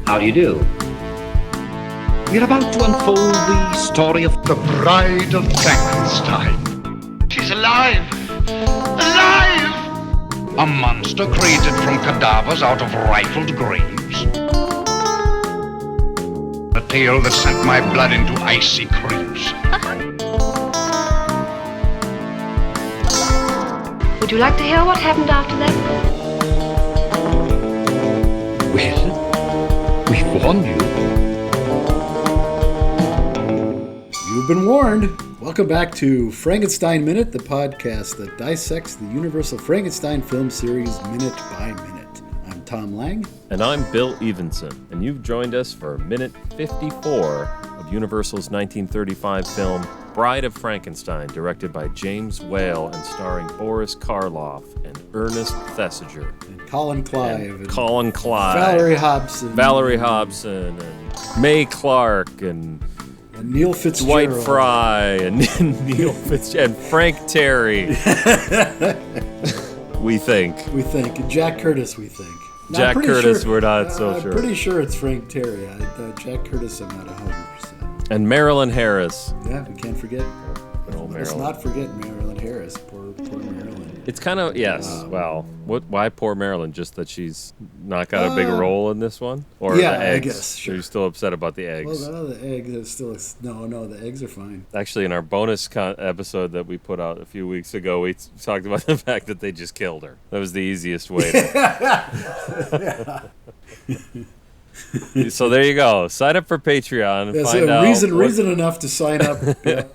How do you do? We're about to unfold the story of the Bride of Frankenstein. She's alive! Alive! a monster created from cadavers out of rifled graves. A tale that sent my blood into icy creeps. Would you like to hear what happened after that? Well, we warned you. You've been warned. Welcome back to Frankenstein Minute, the podcast that dissects the Universal Frankenstein film series minute by minute. I'm Thom Lang. And I'm Bill Evenson, and you've joined us for minute 54 of Universal's 1935 film Bride of Frankenstein, directed by James Whale and starring Boris Karloff and Ernest Thesiger. And Colin Clive. And Colin Clive. Valerie Hobson. And Mae Clark and Neil Fitzgerald. Dwight Fry and Neil Fitzgerald and Frank Terry. We think. And Jack Curtis, we think. Now, Jack Curtis, we're not so sure. I'm pretty sure it's Frank Terry. Jack Curtis, I'm not 100%. And Marilyn Harris. Yeah, we can't forget. Let's Marilyn. not forget Marilyn Harris. Poor Marilyn. It's kind of, yes, well, why poor Marilyn? Just that she's not got a big role in this one? Or yeah, the eggs? I guess, sure. Are you still upset about the eggs? Well, no, the eggs are still... No, the eggs are fine. Actually, in our bonus episode that we put out a few weeks ago, we talked about the fact that they just killed her. That was the easiest way to... So there you go. Sign up for Patreon and find out. Reason enough to sign up. Yeah.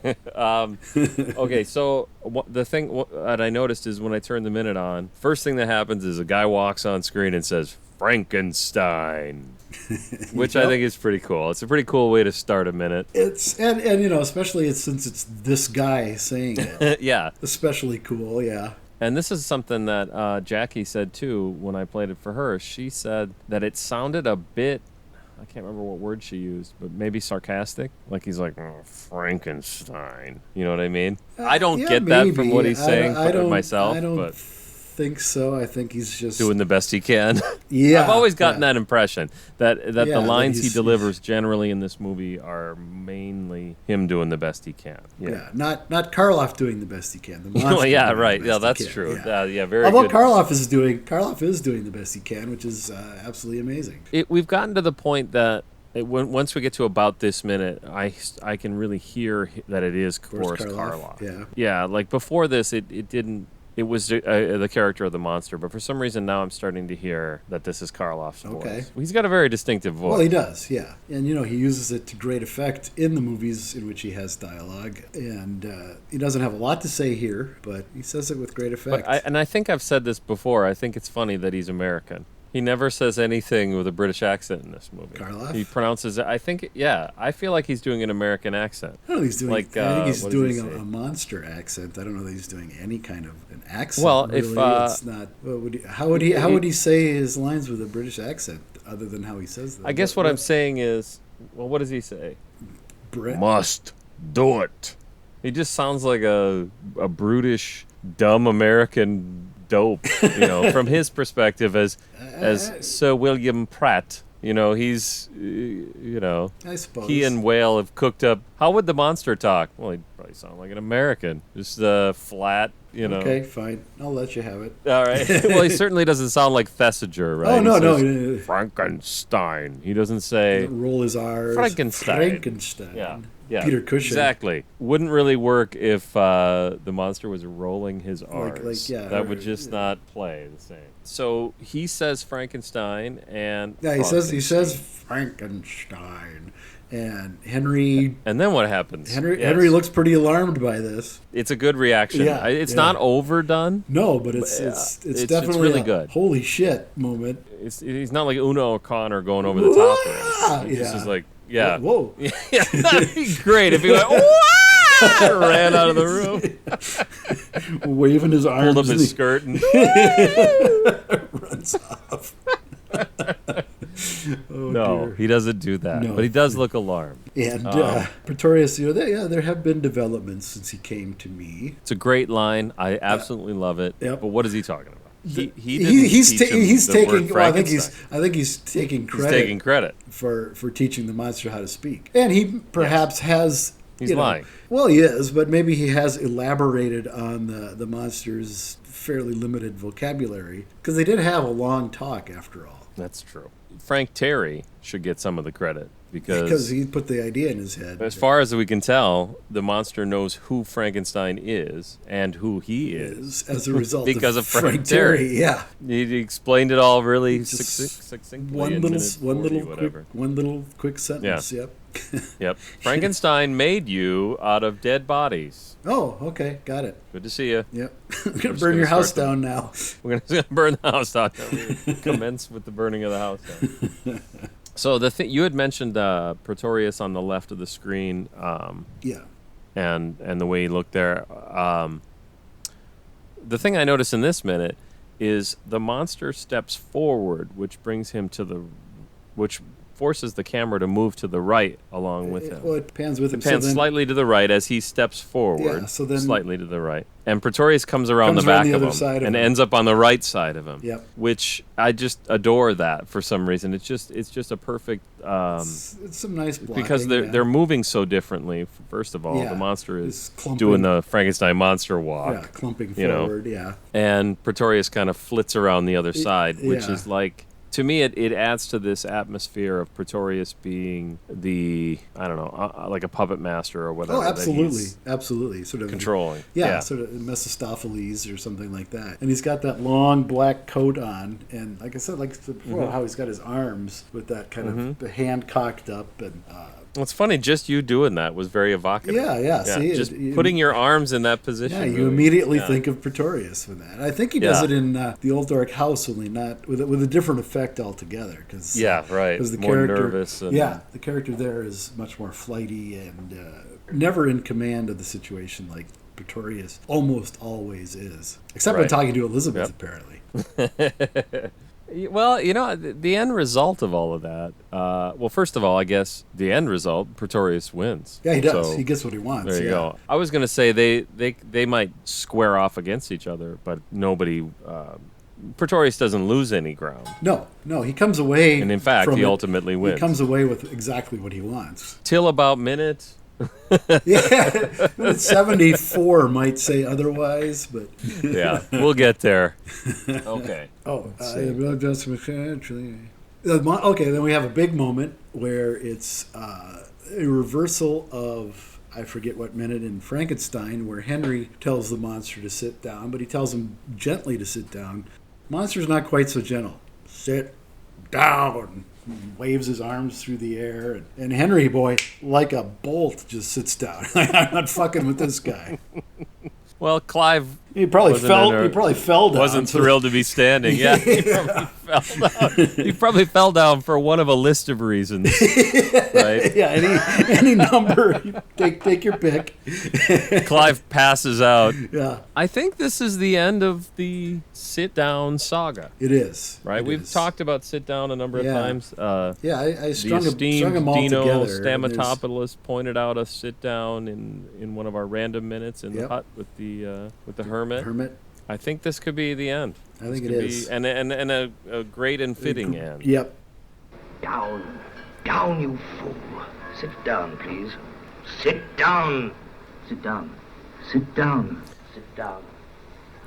Okay, so the thing that I noticed is when I turn the minute on, first thing that happens is a guy walks on screen and says, Frankenstein, which I think is pretty cool. It's a pretty cool way to start a minute. It's and you know, especially since it's this guy saying it. Yeah. Especially cool, yeah. And this is something that Jackie said, too, when I played it for her. She said that it sounded a bit, I can't remember what word she used, but maybe sarcastic. Like he's like, Frankenstein. You know what I mean? I don't get that from what he's saying myself. I don't think so. I think he's just... doing the best he can. Yeah. I've always gotten that impression, that the lines he delivers generally in this movie are mainly him doing the best he can. Yeah, not Karloff doing the best he can. The monster yeah, right. Yeah, that's true. Yeah, very Although good. Karloff is doing the best he can, which is absolutely amazing. We've gotten to the point that once we get to about this minute, I can really hear that it is Boris Karloff. Yeah, like before this, it didn't. It was the character of the monster, but for some reason now I'm starting to hear that this is Karloff's voice. He's got a very distinctive voice. Well, he does, yeah. And, you know, he uses it to great effect in the movies in which he has dialogue. And he doesn't have a lot to say here, but he says it with great effect. And I think I've said this before. I think it's funny that he's American. He never says anything with a British accent in this movie. Karloff? He pronounces it, I feel like he's doing an American accent. I don't think he's doing, I think he's doing a monster accent. I don't know that he's doing any kind of an accent. Well, really. It's not... How would he say his lines with a British accent other than how he says them? I guess what I'm saying is, well, what does he say? Must do it. He just sounds like a brutish, dumb American dope, you know, from his perspective as Sir William Pratt. You know, he's, you know, I suppose he and Whale have cooked up. How would the monster talk? Well, he'd probably sound like an American, just flat, you know. Okay, fine. I'll let you have it. All right. Well, he certainly doesn't sound like Thesiger, right? Oh, no. Frankenstein. He doesn't say... roll his R's. Frankenstein. Yeah, Peter Cushing. Exactly. Wouldn't really work if the monster was rolling his R's. That would just not play the same. So he says Frankenstein and... Yeah, he says Frankenstein. And Henry... And then what happens? Henry looks pretty alarmed by this. It's a good reaction. Yeah, it's not overdone. No, but it's definitely really good. Holy shit moment. He's not like Una O'Connor going over the top. He's just like... Yeah. Whoa. Yeah, that'd be great if he went, ran out of the room. Waving his arms. Pulled up his skirt and runs off. No, he doesn't do that. No. But he does look alarmed. And Pretorius, you know, there have been developments since he came to me. It's a great line. I absolutely love it. Yep. But what is he talking about? he he's taking. Well, I think he's taking credit. He's taking credit for teaching the monster how to speak, and he perhaps has. He's lying. Well, he is, but maybe he has elaborated on the monster's fairly limited vocabulary because they did have a long talk after all. That's true. Frank Terry should get some of the credit because he put the idea in his head. As far as we can tell, the monster knows who Frankenstein is and who he is as a result because of Frank Terry. Yeah, he explained it all really succinctly. One little quick sentence. Yeah. Yep. Yep. Frankenstein made you out of dead bodies. Oh, okay, got it. Good to see you. Yep. I'm gonna burn your house down now. We're gonna burn the house down. We commence with the burning of the house down. So you had mentioned Pretorius on the left of the screen. Yeah. And the way he looked there. The thing I noticed in this minute is the monster steps forward, which forces the camera to move to the right along with him. Well, it pans with him. It pans slightly to the right as he steps forward. Yeah, so then slightly to the right. And Pretorius comes around the back of him and ends up on the right side of him. Yep. Which I just adore that for some reason. It's just a perfect. It's some nice blocking, because they're moving so differently. First of all, the monster is doing the Frankenstein monster walk. Yeah, clumping forward. Yeah. And Pretorius kind of flits around the other side, which is like. To me, it adds to this atmosphere of Pretorius being like a puppet master or whatever. Oh, absolutely. Sort of controlling. Sort of Mephistopheles or something like that. And he's got that long black coat on, and like I said, before, how he's got his arms with that kind of the hand cocked up and. It's funny, just you doing that was very evocative. Yeah. See, just putting your arms in that position. Yeah, you immediately think of Pretorius with that. I think he does it in the Old Dark House, only not with a different effect altogether. Cause, right. Because the more character, nervous. the character there is much more flighty and never in command of the situation like Pretorius almost always is. Except when talking to Elizabeth, apparently. Well, the end result of all of that. First of all, I guess the end result, Pretorius wins. Yeah, he does. So, he gets what he wants. There you go. I was going to say they might square off against each other, but nobody. Pretorius doesn't lose any ground. No, he comes away. And in fact, he ultimately wins. He comes away with exactly what he wants. Till about minute. 74 might say otherwise, but yeah, we'll get there. Okay. Okay, then we have a big moment where it's a reversal of I forget what minute in Frankenstein, where Henry tells the monster to sit down, but he tells him gently to sit down. Monster's not quite so gentle. Sit down. Waves his arms through the air, and Henry boy, like a bolt, just sits down. I'm not fucking with this guy. Well, Clive, he probably fell down. Wasn't thrilled to be standing. Yeah, he probably fell down. He probably fell down for one of a list of reasons. Right? Yeah, any number. Take your pick. Clive passes out. Yeah. I think this is the end of the sit-down saga. It is. Right? We've talked about sit-down a number of times. I strung esteemed them all Dino together. Stamatopoulos pointed out a sit-down in one of our random minutes in the hut with the hermit. I think this could be the end. I think it is. And a great and fitting end. Yep. Down, you fool. Sit down, please. Sit down. Sit down. Sit down. Sit down.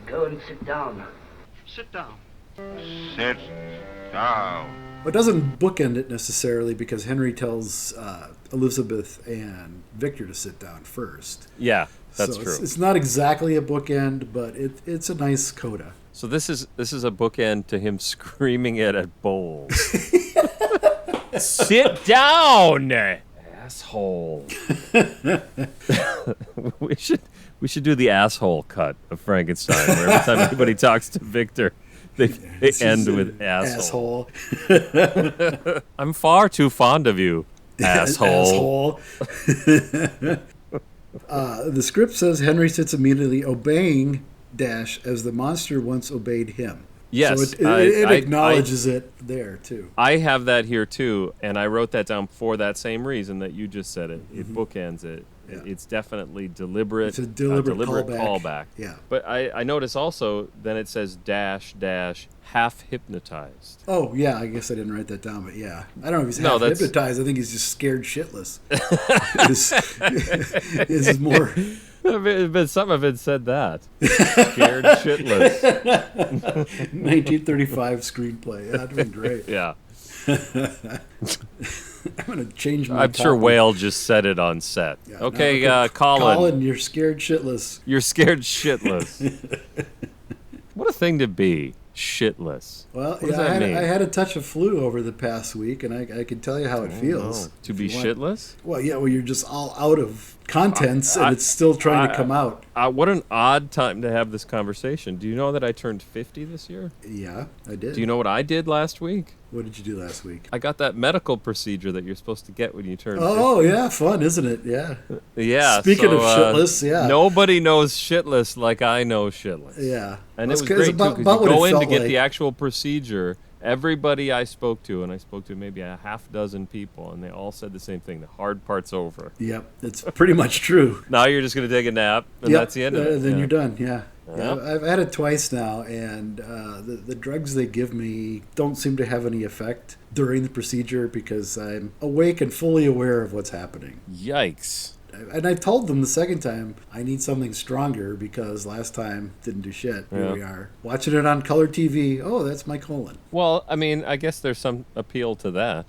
Go and sit down. Sit down. Sit down. Well, it doesn't bookend it necessarily because Henry tells Elizabeth and Victor to sit down first. Yeah, that's true. It's not exactly a bookend, but it's a nice coda. So this is a bookend to him screaming it at Bowles. Sit down, asshole. We should do the asshole cut of Frankenstein, where every time anybody talks to Victor, they end with asshole. I'm far too fond of you, asshole. The script says Henry sits immediately obeying Dash as the monster once obeyed him. Yes, so it acknowledges it there too. I have that here too, and I wrote that down for that same reason that you just said it. It bookends it. Yeah. It's definitely deliberate. It's a deliberate callback. Yeah. But I notice also, then it says -- half hypnotized. Oh, yeah, I guess I didn't write that down, but yeah. I don't know if he's No, half hypnotized. I think he's just scared shitless. This is more... But some of it said that. Scared shitless. 1935 screenplay. Yeah, that'd been great. Yeah. I'm going to change my I'm sure copy. Whale just said it on set. Yeah, Okay, no, Colin. Colin, you're scared shitless. You're scared shitless. What a thing to be. Shitless. Well, What does that mean? I had a touch of flu over the past week, and I can tell you how it feels. To be shitless? Well, yeah, well, you're just all out of contents, and it's still trying to come out. What an odd time to have this conversation. Do you know that I turned 50 this year? Yeah, I did. Do you know what I did last week? What did you do last week? I got that medical procedure that you're supposed to get when you turn 50. Oh, yeah, fun, isn't it? Yeah. Yeah. Speaking of shitless, yeah. Nobody knows shitless like I know shitless. Yeah. And Well, it was great, too, because you go in to get like. the actual procedure. Everybody I spoke to, and I spoke to maybe a half dozen people, and they all said the same thing. The hard part's over. Yep, it's pretty much true. Now you're just going to take a nap, and Yep, that's the end of it. Then you're done, yeah. Yep. I've had it twice now, and the drugs they give me don't seem to have any effect during the procedure because I'm awake and fully aware of what's happening. Yikes. And I told them the second time, I need something stronger because last time didn't do shit. Here we are. Watching it on color TV. Oh, that's my colon. Well, I mean, I guess there's some appeal to that.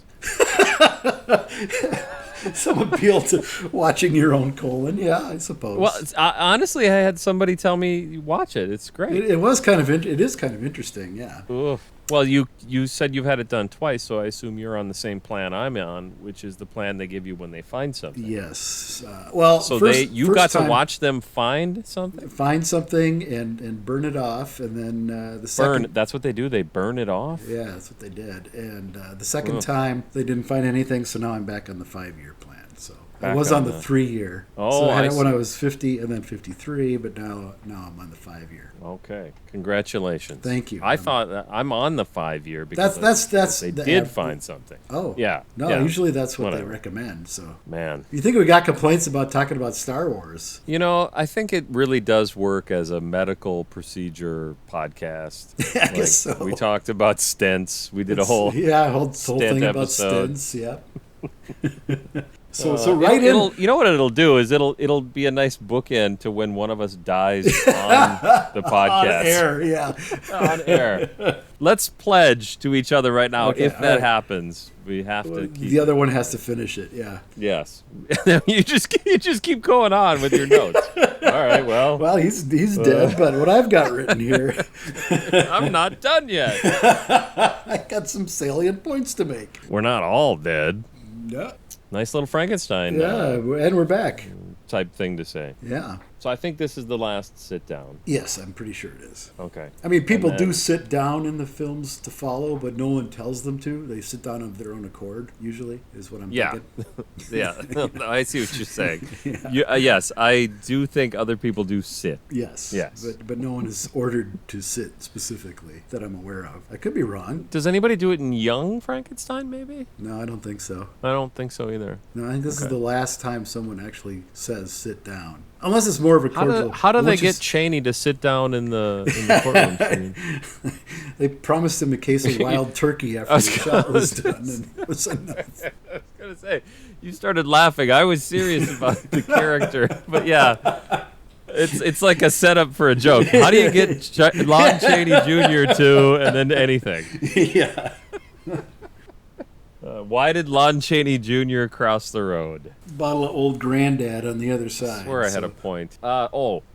Some appeal to watching your own colon. Yeah, I suppose. Well, honestly, I had somebody tell me, watch it. It's great. It is kind of interesting, yeah. Oof. Well, you said you've had it done twice, so I assume you're on the same plan I'm on, which is the plan they give you when they find something. Yes. So first got to time, watch them find something? Find something and burn it off, and then the second... Burn, that's what they do? They burn it off? Yeah, that's what they did. And the second time, they didn't find anything, so now I'm back on the 5-year plan, so... I was on the 3-year. Oh, so I had I it when see. I was 50 and then 53, but now I'm on the 5-year. Okay. Congratulations. Thank you. I thought that I'm on the 5-year because they did find something. Oh. Yeah. No, yeah. usually that's what Whatever. they recommend, so. Man. You think we got complaints about talking about Star Wars? You know, I think it really does work as a medical procedure podcast. I guess so. We talked about stents. We did a whole whole stent thing about episode. stents, yeah. So right you know what it'll do is it'll be a nice bookend to when one of us dies on the podcast. On air, yeah. On air. Let's pledge to each other right now. Okay, if that happens, we have to keep the other one has to finish it, yeah. Yes. you just keep going on with your notes. All right, well, he's dead, but what I've got written here, I'm not done yet. I got some salient points to make. We're not all dead. Yeah. Nice little Frankenstein. Yeah, and we're back. Type thing to say. Yeah. So I think this is the last sit down. Yes, I'm pretty sure it is. Okay. I mean, people do sit down in the films to follow, but no one tells them to. They sit down of their own accord, usually, is what I'm thinking. Yeah. I see what you're saying. Yeah. Yes, I do think other people do sit. Yes. Yes. But no one is ordered to sit specifically that I'm aware of. I could be wrong. Does anybody do it in Young Frankenstein, maybe? No, I don't think so. I don't think so either. No, I think this is the last time someone actually says sit down. Unless it's more of a cordial... How do they get Cheney to sit down in the courtroom? I mean, they promised him a case of wild turkey after the shot was done. And it was enough. I was going to say, you started laughing. I was serious about the character. But yeah, it's like a setup for a joke. How do you get Lon Chaney Jr. to and then anything? Yeah. Why did Lon Chaney Jr. cross the road? Bottle of Old Granddad on the other side. I swear I had a point.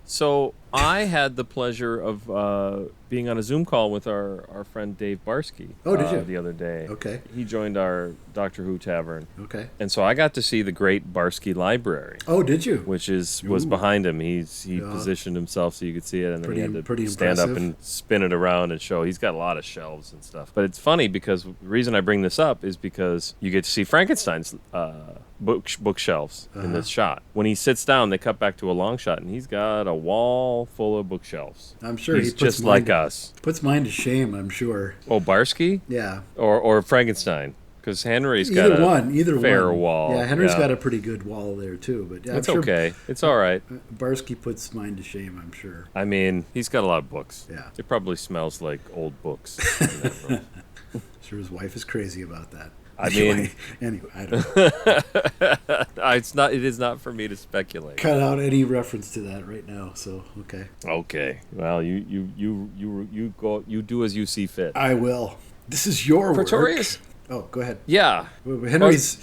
So I had the pleasure of being on a Zoom call with our friend Dave Barsky. Oh, did you? The other day. Okay. He joined our Doctor Who tavern. Okay. And so I got to see the great Barsky Library. Oh, did you? Which was behind him. He positioned himself so you could see it, and then he had to stand up and spin it around and show. He's got a lot of shelves and stuff. But it's funny because the reason I bring this up is because you get to see Frankenstein's bookshelves in this shot. When he sits down, they cut back to a long shot, and he's got a wall full of bookshelves. I'm sure he's just like us. Puts mine to shame, I'm sure. Oh, Barsky? Yeah. Or Frankenstein. because Henry's got either fair one. wall. Yeah, Henry's got a pretty good wall there too. But yeah, it's okay. It's all right. Barsky puts mine to shame, I'm sure. I mean, he's got a lot of books. Yeah, it probably smells like old books. Sure, his wife is crazy about that. I mean, anyway, I don't know. It is not for me to speculate. Cut out any reference to that right now. So okay. Okay. Well, you go. You do as you see fit. I will. This is your Pretorius. work. Oh, go ahead. Yeah. Henry's.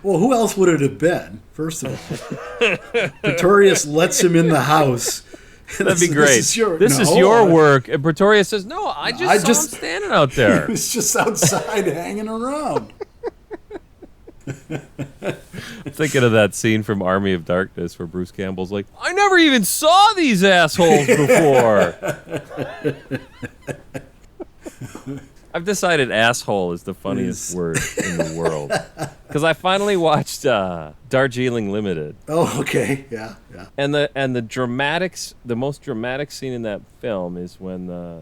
Well, who else would it have been? First of all, Pretorius lets him in the house. That'd be great. This is your work. And Pretorius says, "No, I just saw him standing out there. He was just outside hanging around." I'm thinking of that scene from Army of Darkness where Bruce Campbell's like, "I never even saw these assholes before." I've decided asshole is the funniest word in the world. Because I finally watched Darjeeling Limited. Oh, okay. Yeah. And the most dramatic scene in that film is when the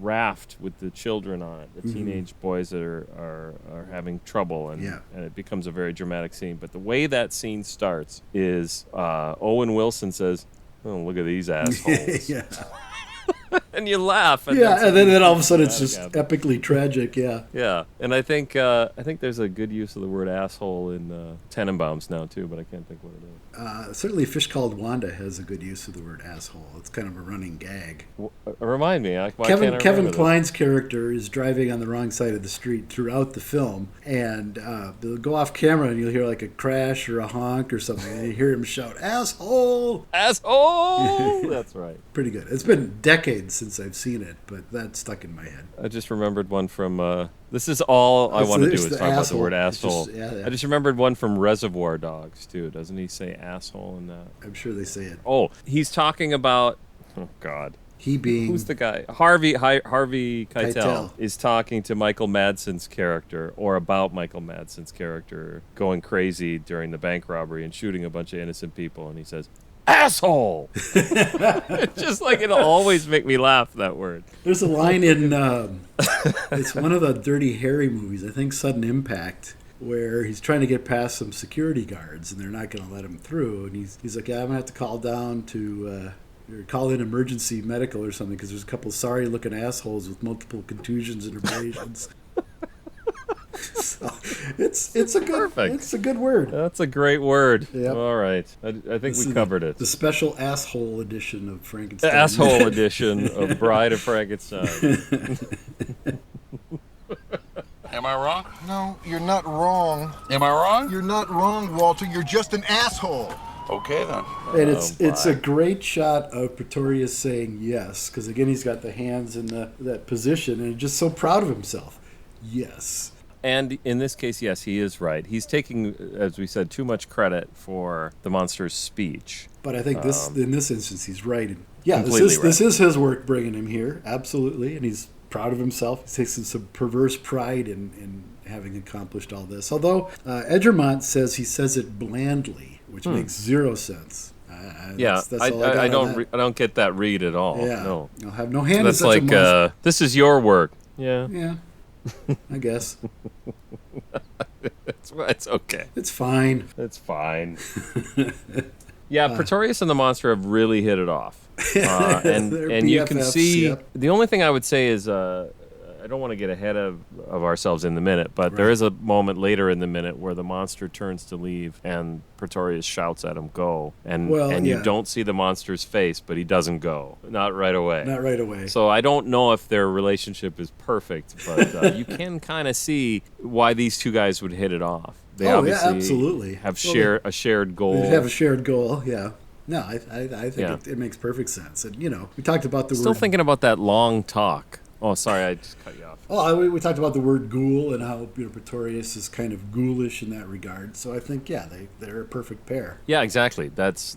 raft with the children on it, the teenage boys that are having trouble, and it becomes a very dramatic scene. But the way that scene starts is Owen Wilson says, "Oh, look at these assholes." Yeah. And you laugh. And then all of a sudden it's just epically tragic. Yeah, and I think there's a good use of the word asshole in Tenenbaums now too, but I can't think what it is. Certainly, Fish Called Wanda has a good use of the word asshole. It's kind of a running gag. Remind me. Kevin Kline's character is driving on the wrong side of the street throughout the film, and they'll go off camera and you'll hear like a crash or a honk or something, and you hear him shout, "Asshole! Asshole!" That's right. Pretty good. It's been decades since I've seen it, but that stuck in my head. I just remembered one from... this is all I want to do is talk about the word asshole. I just remembered one from Reservoir Dogs, too. Doesn't he say asshole in that? I'm sure they say it. Oh, he's talking about... Oh, God. He being... Who's the guy? Harvey Keitel is talking to Michael Madsen's character, or about Michael Madsen's character, going crazy during the bank robbery and shooting a bunch of innocent people, and he says... Asshole! Just like it'll always make me laugh, that word. There's a line in it's one of the Dirty Harry movies, I think Sudden Impact, where he's trying to get past some security guards and they're not going to let him through, and he's like, "Yeah, I'm going to have to call down to or call in emergency medical or something because there's a couple of sorry looking assholes with multiple contusions and abrasions." So it's a good word. That's a great word. Yep. All right. I think we covered it. The special asshole edition of Frankenstein. The asshole edition of Bride of Frankenstein. Am I wrong? No, you're not wrong. Am I wrong? You're not wrong, Walter. You're just an asshole. Okay, then. And it's a great shot of Pretorius saying yes, because again he's got the hands in that position and he's just so proud of himself. Yes. And in this case, yes, he is right. He's taking, as we said, too much credit for the monster's speech. But I think in this instance, he's right. And this is his work bringing him here, absolutely. And he's proud of himself. He takes some perverse pride in having accomplished all this. Although Egermont says he says it blandly, which makes zero sense. That's I don't get that read at all. Yeah. No. I'll have no hand. That's like this is your work. Yeah. Yeah. I guess. It's okay. It's fine. It's fine. Yeah, Pretorius and the monster have really hit it off. And you can see... The only thing I would say is... I don't want to get ahead of ourselves in the minute, but there is a moment later in the minute where the monster turns to leave and Pretorius shouts at him, "Go." And you don't see the monster's face, but he doesn't go. Not right away. Not right away. So I don't know if their relationship is perfect, but you can kind of see why these two guys would hit it off. They absolutely have a shared goal. They have a shared goal, yeah. No, I think it makes perfect sense. And, we talked about the word... Still thinking about that long talk. Oh, sorry, I just cut you off. Oh, we talked about the word ghoul and how Pretorius is kind of ghoulish in that regard. So I think, they're a perfect pair. Yeah, exactly. That's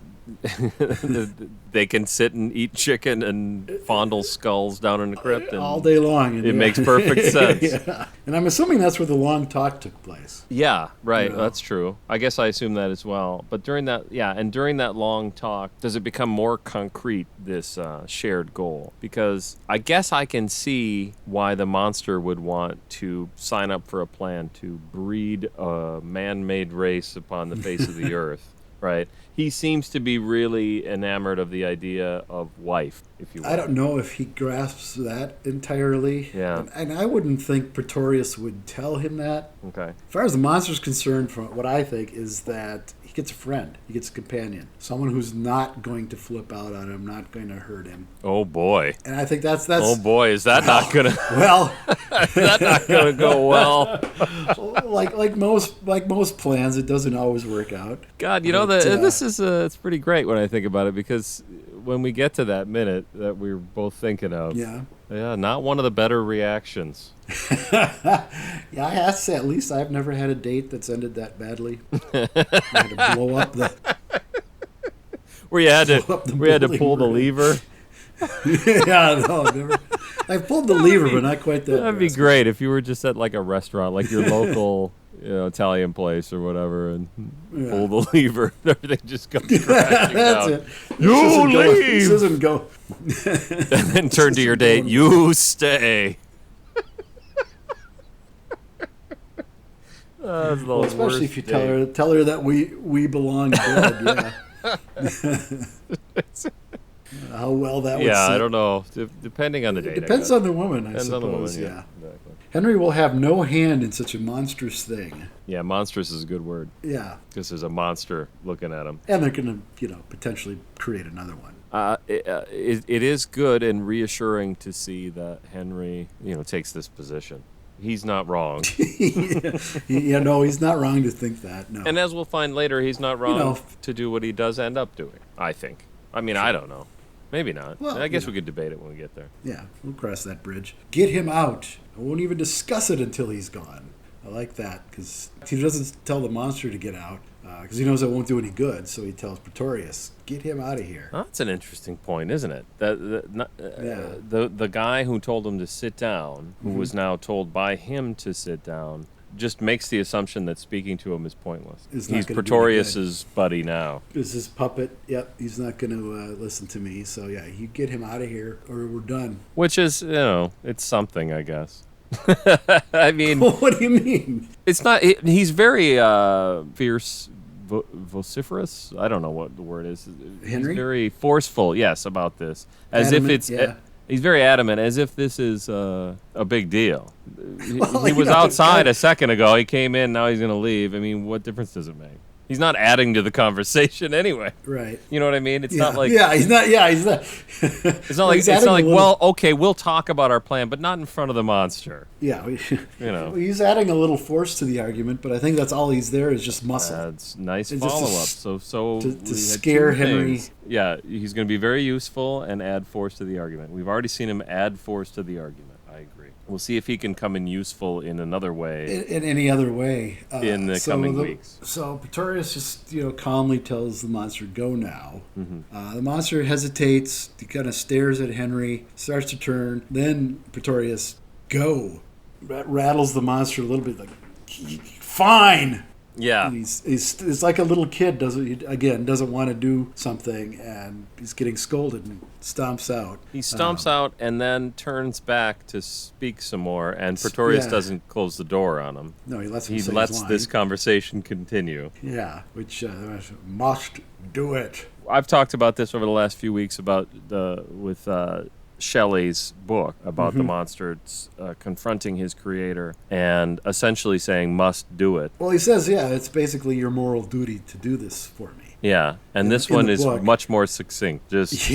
They can sit and eat chicken and fondle skulls down in the crypt and all day long. It makes perfect sense. Yeah. And I'm assuming that's where the long talk took place. Yeah, right. You know? That's true. I guess I assume that as well. But during that long talk, does it become more concrete, this shared goal? Because I guess I can see why the monster would want to sign up for a plan to breed a man-made race upon the face of the earth. Right. He seems to be really enamored of the idea of wife, if you will. I don't know if he grasps that entirely. Yeah. And I wouldn't think Pretorius would tell him that. Okay. As far as the monster's concerned, from what I think is that he gets a friend. He gets a companion. Someone who's not going to flip out on him, not going to hurt him. Oh, boy. And I think that's oh, boy, is that not going to... Well... is that not going to go well? like most plans, it doesn't always work out. God, you know, this is it's pretty great when I think about it, because when we get to that minute that we were both thinking of, yeah, not one of the better reactions. Yeah, I have to say, at least I've never had a date that's ended that badly. I had to blow up the... Where you had to pull the lever. Yeah, no, never. I pulled the lever, but not quite that. That'd be great if you were just at like a restaurant, like your local, Italian place or whatever, and pull the lever, and everything just comes crashing down. It. You leave. This doesn't go. And then turn to your date. You stay. Well, especially if you tell her that we belong dead. Yeah. How well that would sit. I don't know. Depending on the date. It depends on the woman, I suppose. On the woman, yeah. Exactly. Henry will have no hand in such a monstrous thing. Yeah, monstrous is a good word. Yeah. Because there's a monster looking at him. And they're going to, potentially create another one. It is good and reassuring to see that Henry, takes this position. He's not wrong. No, he's not wrong to think that, no. And as we'll find later, he's not wrong to do what he does end up doing, I think. I mean, I don't know. Maybe not. Well, I guess we could debate it when we get there. Yeah, we'll cross that bridge. Get him out. I won't even discuss it until he's gone. I like that, because he doesn't tell the monster to get out, because he knows it won't do any good, so he tells Pretorius, get him out of here. Oh, that's an interesting point, isn't it? The guy who told him to sit down, who was now told by him to sit down, just makes the assumption that speaking to him is pointless. He's Pretorius's buddy now. Is his puppet? Yep, he's not going to listen to me. So yeah, you get him out of here, or we're done. Which is, it's something, I guess. I mean, what do you mean? It's not. He's very fierce, vociferous. I don't know what the word is. Henry? He's very forceful. Yes, about this, as if it's. Yeah. He's very adamant, as if this is a big deal. He was outside a second ago. He came in. Now he's going to leave. I mean, what difference does it make? He's not adding to the conversation anyway. Right. You know what I mean? It's not like... Yeah, he's not... Yeah, he's not... It's not like, well, okay, we'll talk about our plan, but not in front of the monster. Yeah. He's adding a little force to the argument, but I think that's all he's there is just muscle. That's nice follow-up. To scare Henry. Yeah, he's going to be very useful and add force to the argument. We've already seen him add force to the argument. I agree. We'll see if he can come in useful in another way. In any other way. In the coming weeks. So Pretorius just, calmly tells the monster, go now. Mm-hmm. The monster hesitates. He kind of stares at Henry, starts to turn. Then Pretorius, go. Rattles the monster a little bit like, fine. Yeah. And he's like a little kid doesn't want to do something, and he's getting scolded and stomps out. He stomps out and then turns back to speak some more, and Pretorius doesn't close the door on him. No, he lets him He say lets his line. this conversation continue. Yeah, which must do it. I've talked about this over the last few weeks with Shelley's book about the monster confronting his creator and essentially saying, must do it. Well, he says, it's basically your moral duty to do this for me. Yeah, and this one is much more succinct. Just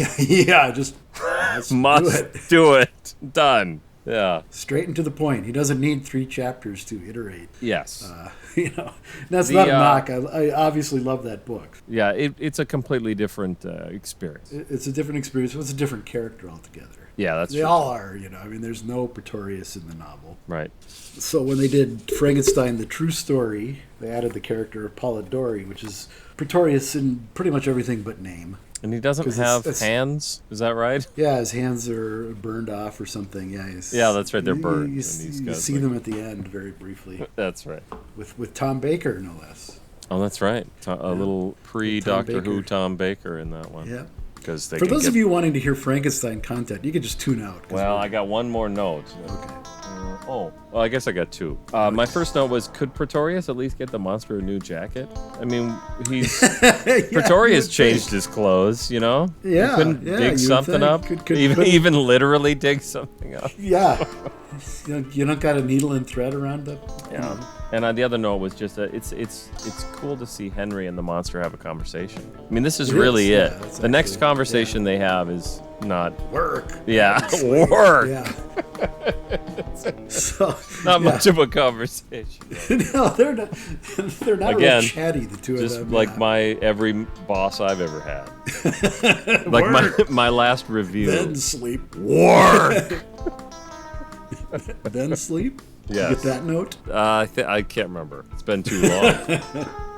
must do it. Done. Yeah. Straight and to the point. He doesn't need 3 chapters to iterate. Yes. That's not a knock. I obviously love that book. Yeah, it's a completely different experience. It's a different experience. It's a different character altogether. Yeah, that's They true. all are, I mean, there's no Pretorius in the novel. Right. So when they did Frankenstein, the true story, they added the character of Polidori, which is Pretorius in pretty much everything but name. And he doesn't have hands, is that right? Yeah, his hands are burned off or something. Yeah, that's right, they're burned. You see them at the end very briefly. That's right. With Thom Baker, no less. Oh, that's right. A little pre-Doctor Who Tom Baker in that one. Yeah. For those of you wanting to hear Frankenstein content, you could just tune out. Well, I got one more note. Okay. Well, I guess I got two. My first note was, could Pretorius at least get the monster a new jacket? I mean, Pretorius changed his clothes, Yeah. He couldn't dig something up? Even literally dig something up? Yeah. You don't got a needle and thread around the... Yeah. And the other note was just that it's cool to see Henry and the monster have a conversation. I mean, this is really it. Yeah, the next conversation they have is not... Work. Yeah, work. Yeah. So, not much of a conversation. No, they're not. They're not Again, real chatty, the two of them. Just like every boss I've ever had. Like my last review. Then sleep. Work. Then sleep. Yes. Get that note? I can't remember. It's been too long.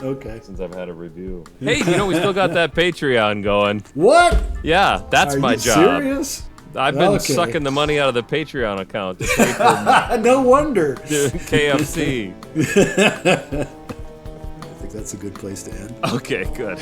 Okay. Since I've had a review. Hey, we still got that Patreon going. What? Yeah, that's my job. Are you serious? I've been sucking the money out of the Patreon account to pay for no wonder. KFC. I think that's a good place to end. Okay, good.